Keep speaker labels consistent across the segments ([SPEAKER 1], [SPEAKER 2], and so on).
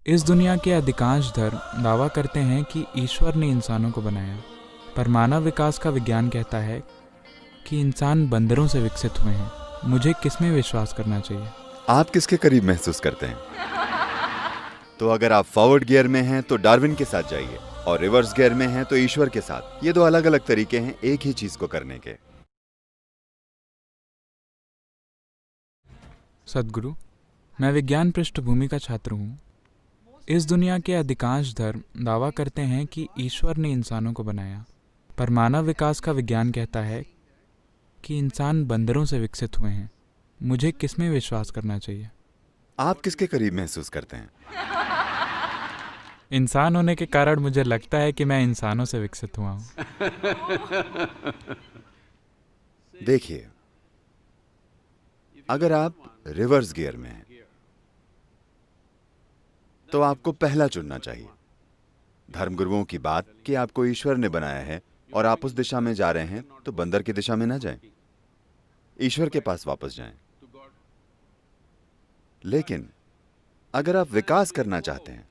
[SPEAKER 1] इस दुनिया के अधिकांश धर्म दावा करते हैं कि ईश्वर ने इंसानों को बनाया, पर मानव विकास का विज्ञान कहता है कि इंसान बंदरों से विकसित हुए हैं। मुझे किसमें विश्वास करना चाहिए?
[SPEAKER 2] आप किसके करीब महसूस करते हैं? तो अगर आप फॉरवर्ड गियर में हैं तो डार्विन के साथ जाइए, और रिवर्स गियर में हैं तो ईश्वर के साथ। ये दो अलग अलग तरीके हैं एक ही चीज को करने के।
[SPEAKER 1] सद्गुरु, मैं विज्ञान पृष्ठभूमि का छात्र हूँ। इस दुनिया के अधिकांश धर्म दावा करते हैं कि ईश्वर ने इंसानों को बनाया, पर मानव विकास का विज्ञान कहता है कि इंसान बंदरों से विकसित हुए हैं। मुझे किसमें विश्वास करना चाहिए?
[SPEAKER 2] आप किसके करीब महसूस करते हैं?
[SPEAKER 1] इंसान होने के कारण मुझे लगता है कि मैं इंसानों से विकसित हुआ हूँ।
[SPEAKER 2] देखिए, अगर आप रिवर्स गियर में हैं तो आपको पहला चुनना चाहिए। धर्मगुरुओं की बात कि आपको ईश्वर ने बनाया है और आप उस दिशा में जा रहे हैं तो बंदर की दिशा में ना जाएं, ईश्वर के पास वापस जाएं। लेकिन अगर आप विकास करना चाहते हैं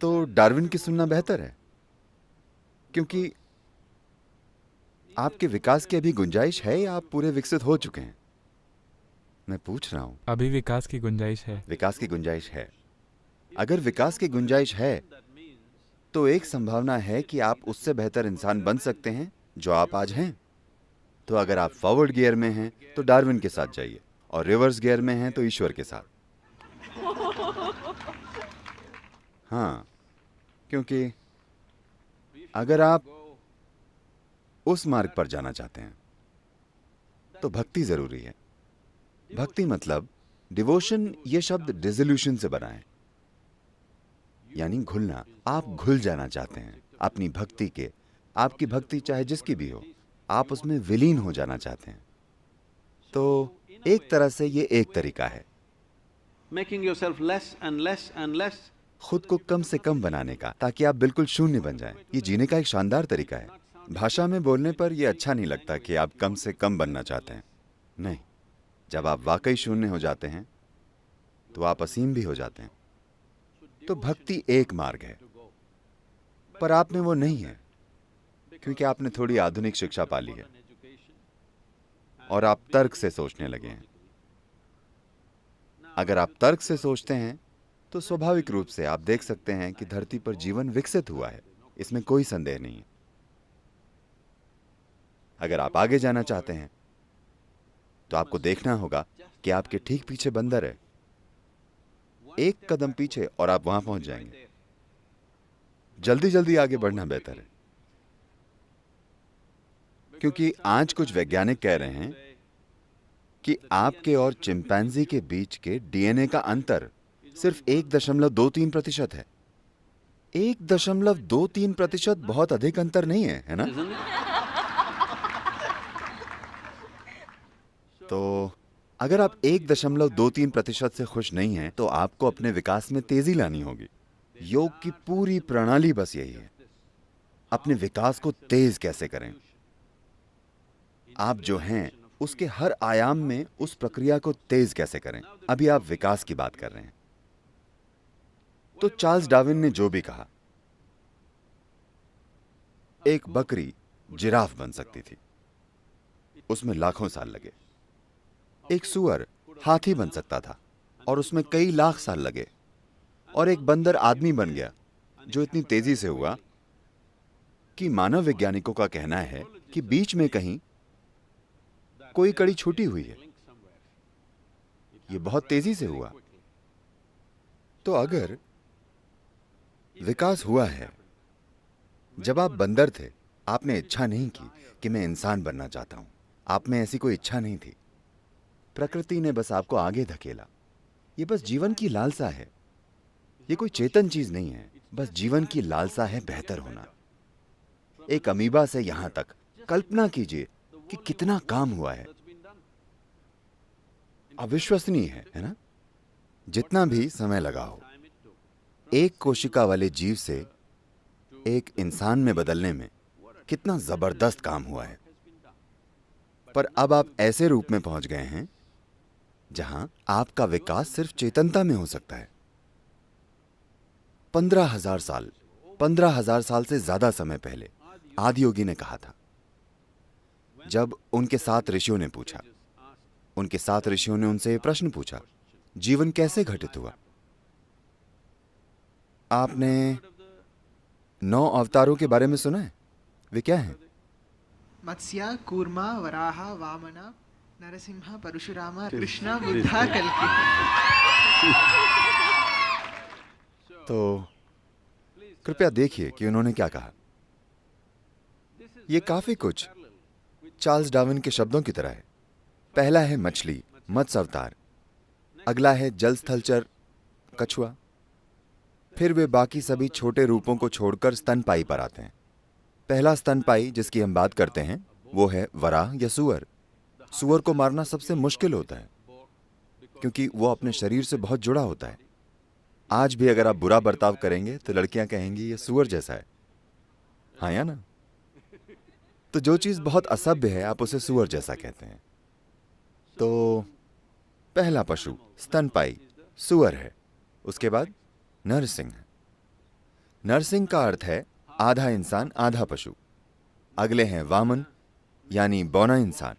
[SPEAKER 2] तो डार्विन की सुनना बेहतर है, क्योंकि आपके विकास की अभी गुंजाइश है या आप पूरे विकसित हो चुके हैं? मैं पूछ रहा हूं।
[SPEAKER 1] अभी विकास की गुंजाइश है।
[SPEAKER 2] विकास की गुंजाइश है। अगर विकास की गुंजाइश है तो एक संभावना है कि आप उससे बेहतर इंसान बन सकते हैं जो आप आज हैं। तो अगर आप फॉरवर्ड गियर में हैं तो डार्विन के साथ जाइए, और रिवर्स गियर में हैं तो ईश्वर के साथ। हाँ, क्योंकि अगर आप उस मार्ग पर जाना चाहते हैं तो भक्ति जरूरी है। भक्ति मतलब डिवोशन, ये शब्द डिसोल्यूशन से बना है, यानी घुलना। आप घुल जाना चाहते हैं अपनी भक्ति के। आपकी भक्ति चाहे जिसकी भी हो, आप उसमें विलीन हो जाना चाहते हैं। तो एक तरह से ये एक तरीका है
[SPEAKER 3] making yourself less and less and less.
[SPEAKER 2] खुद को कम से कम बनाने का, ताकि आप बिल्कुल शून्य बन जाएं। ये जीने का एक शानदार तरीका है। भाषा में बोलने पर यह अच्छा नहीं लगता कि आप कम से कम बनना चाहते हैं। नहीं, जब आप वाकई शून्य हो जाते हैं तो आप असीम भी हो जाते हैं। तो भक्ति एक मार्ग है, पर आप में वो नहीं है, क्योंकि आपने थोड़ी आधुनिक शिक्षा पा ली है और आप तर्क से सोचने लगे हैं। अगर आप तर्क से सोचते हैं तो स्वाभाविक रूप से आप देख सकते हैं कि धरती पर जीवन विकसित हुआ है, इसमें कोई संदेह नहीं है। अगर आप आगे जाना चाहते हैं तो आपको देखना होगा कि आपके ठीक पीछे बंदर है। एक कदम पीछे और आप वहां पहुंच जाएंगे। जल्दी जल्दी आगे बढ़ना बेहतर है, क्योंकि आज कुछ वैज्ञानिक कह रहे हैं कि आपके और चिंपैंजी के बीच के डीएनए का अंतर सिर्फ 1.23% है। 1.23% बहुत अधिक अंतर नहीं है, है ना? तो अगर आप 1.23% से खुश नहीं हैं तो आपको अपने विकास में तेजी लानी होगी। योग की पूरी प्रणाली बस यही है, अपने विकास को तेज कैसे करें। आप जो हैं उसके हर आयाम में उस प्रक्रिया को तेज कैसे करें। अभी आप विकास की बात कर रहे हैं, तो चार्ल्स डार्विन ने जो भी कहा, एक बकरी जिराफ बन सकती थी, उसमें लाखों साल लगे। एक सुअर हाथी बन सकता था और उसमें कई लाख साल लगे। और एक बंदर आदमी बन गया, जो इतनी तेजी से हुआ कि मानव वैज्ञानिकों का कहना है कि बीच में कहीं कोई कड़ी छूटी हुई है। यह बहुत तेजी से हुआ। तो अगर विकास हुआ है, जब आप बंदर थे आपने इच्छा नहीं की कि मैं इंसान बनना चाहता हूं। आप में ऐसी कोई इच्छा नहीं थी। प्रकृति ने बस आपको आगे धकेला। यह बस जीवन की लालसा है, यह कोई चेतन चीज नहीं है। बस जीवन की लालसा है बेहतर होना। एक अमीबा से यहां तक कल्पना कीजिए कि कितना काम हुआ है। अविश्वसनीय है ना? जितना भी समय लगा हो, एक कोशिका वाले जीव से एक इंसान में बदलने में कितना जबरदस्त काम हुआ है। पर अब आप ऐसे रूप में पहुंच गए हैं जहां आपका विकास सिर्फ चेतनता में हो सकता है। 15,000 साल, 15,000 साल से ज्यादा समय पहले आदियोगी ने कहा था। जब उनके 7 ऋषियों ने पूछा, उनके 7 ऋषियों ने उनसे प्रश्न पूछा, जीवन कैसे घटित हुआ? आपने 9 अवतारों के बारे में सुना है? वे क्या हैं?
[SPEAKER 4] मत्स्य, कूर्मा, वराह, वामन, नरसिंह, परशुराम, कृष्ण, बुद्ध, कल्कि।
[SPEAKER 2] तो कृपया देखिए कि उन्होंने क्या कहा। ये काफी कुछ चार्ल्स डार्विन के शब्दों की तरह है। पहला है मछली, मत्स्य अवतार। अगला है जल स्थलचर, कछुआ। फिर वे बाकी सभी छोटे रूपों को छोड़कर स्तनपाई पर आते हैं। पहला स्तनपाई जिसकी हम बात करते हैं वो है वराह या सुअर। सुअर को मारना सबसे मुश्किल होता है क्योंकि वो अपने शरीर से बहुत जुड़ा होता है। आज भी अगर आप बुरा बर्ताव करेंगे तो लड़कियां कहेंगी ये सुअर जैसा है, हाँ या ना? तो जो चीज बहुत असभ्य है आप उसे सुअर जैसा कहते हैं। तो पहला पशु स्तनपाई सुअर है। उसके बाद नरसिंह। नरसिंह का अर्थ है आधा इंसान आधा पशु। अगले हैं वामन यानी बौना इंसान।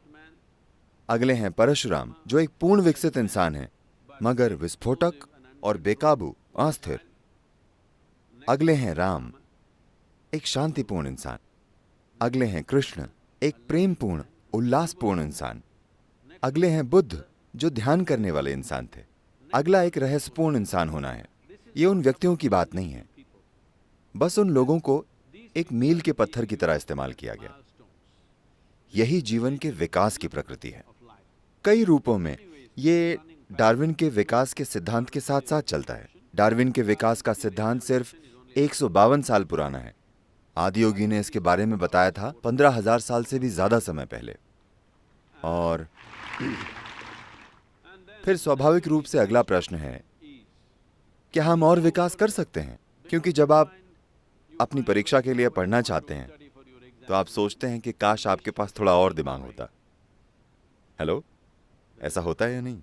[SPEAKER 2] अगले हैं परशुराम जो एक पूर्ण विकसित इंसान है मगर विस्फोटक और बेकाबू, अस्थिर। अगले हैं राम, एक शांतिपूर्ण इंसान। अगले हैं कृष्ण, एक प्रेमपूर्ण उल्लासपूर्ण इंसान। अगले हैं बुद्ध जो ध्यान करने वाले इंसान थे। अगला एक रहस्यपूर्ण इंसान होना है। ये उन व्यक्तियों की बात नहीं है, बस उन लोगों को एक मील के पत्थर की तरह इस्तेमाल किया गया। यही जीवन के विकास की प्रकृति है। कई रूपों में ये डार्विन के विकास के सिद्धांत के साथ साथ चलता है। डार्विन के विकास का सिद्धांत सिर्फ 152 साल पुराना है। आदियोगी ने इसके बारे में बताया था 15,000 साल से भी ज्यादा समय पहले। और फिर स्वाभाविक रूप से अगला प्रश्न है, क्या हम और विकास कर सकते हैं? क्योंकि जब आप अपनी परीक्षा के लिए पढ़ना चाहते हैं तो आप सोचते हैं कि काश आपके पास थोड़ा और दिमाग होता। हेलो, ऐसा होता है या नहीं?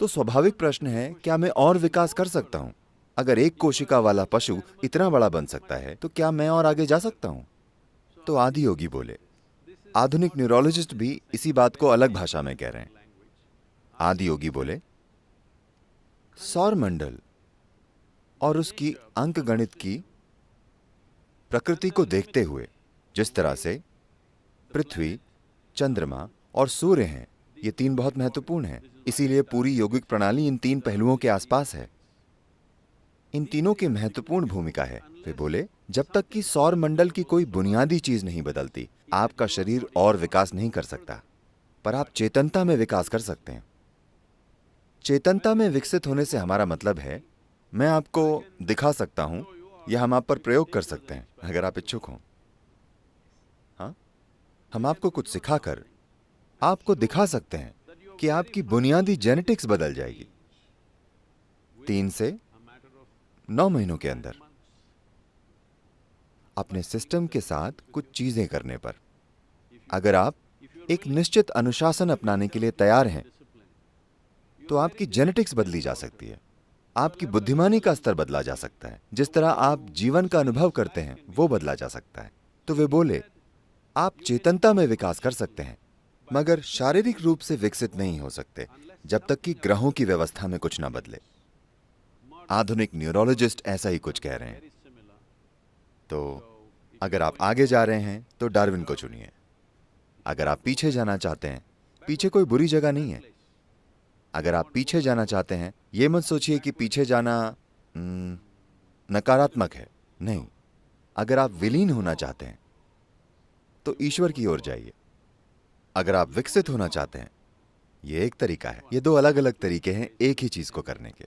[SPEAKER 2] तो स्वाभाविक प्रश्न है, क्या मैं और विकास कर सकता हूं? अगर एक कोशिका वाला पशु इतना बड़ा बन सकता है तो क्या मैं और आगे जा सकता हूं? तो आदियोगी बोले। आधुनिक न्यूरोलॉजिस्ट भी इसी बात को अलग भाषा में कह रहे हैं। आदियोगी बोले, सौरमंडल और उसकी अंकगणित की प्रकृति को देखते हुए जिस तरह से पृथ्वी, चंद्रमा और सूर्य हैं, ये 3 बहुत महत्वपूर्ण हैं। इसीलिए पूरी यौगिक प्रणाली इन 3 पहलुओं के आसपास है। इन तीनों की महत्वपूर्ण भूमिका है। वे बोले, जब तक कि सौर मंडल की कोई बुनियादी चीज नहीं बदलती, आपका शरीर और विकास नहीं कर सकता। पर आप चेतनता में विकास कर सकते हैं। चेतनता में विकसित होने से हमारा मतलब है, मैं आपको दिखा सकता हूं या हम आप पर प्रयोग कर सकते हैं अगर आप इच्छुक हों। हाँ, हम आपको कुछ सिखाकर आपको दिखा सकते हैं कि आपकी बुनियादी जेनेटिक्स बदल जाएगी 3 से 9 महीनों के अंदर, अपने सिस्टम के साथ कुछ चीजें करने पर। अगर आप एक निश्चित अनुशासन अपनाने के लिए तैयार हैं तो आपकी जेनेटिक्स बदली जा सकती है। आपकी बुद्धिमानी का स्तर बदला जा सकता है। जिस तरह आप जीवन का अनुभव करते हैं वो बदला जा सकता है। तो वे बोले, आप चेतनता में विकास कर सकते हैं मगर शारीरिक रूप से विकसित नहीं हो सकते जब तक कि ग्रहों की व्यवस्था में कुछ ना बदले। आधुनिक न्यूरोलॉजिस्ट ऐसा ही कुछ कह रहे हैं। तो अगर आप आगे जा रहे हैं तो डार्विन को चुनिए। अगर आप पीछे जाना चाहते हैं, पीछे कोई बुरी जगह नहीं है। अगर आप पीछे जाना चाहते हैं, यह मत सोचिए कि पीछे जाना नकारात्मक है। नहीं, अगर आप विलीन होना चाहते हैं तो ईश्वर की ओर जाइए। अगर आप विकसित होना चाहते हैं, यह एक तरीका है। ये 2 अलग अलग तरीके हैं एक ही चीज को करने के।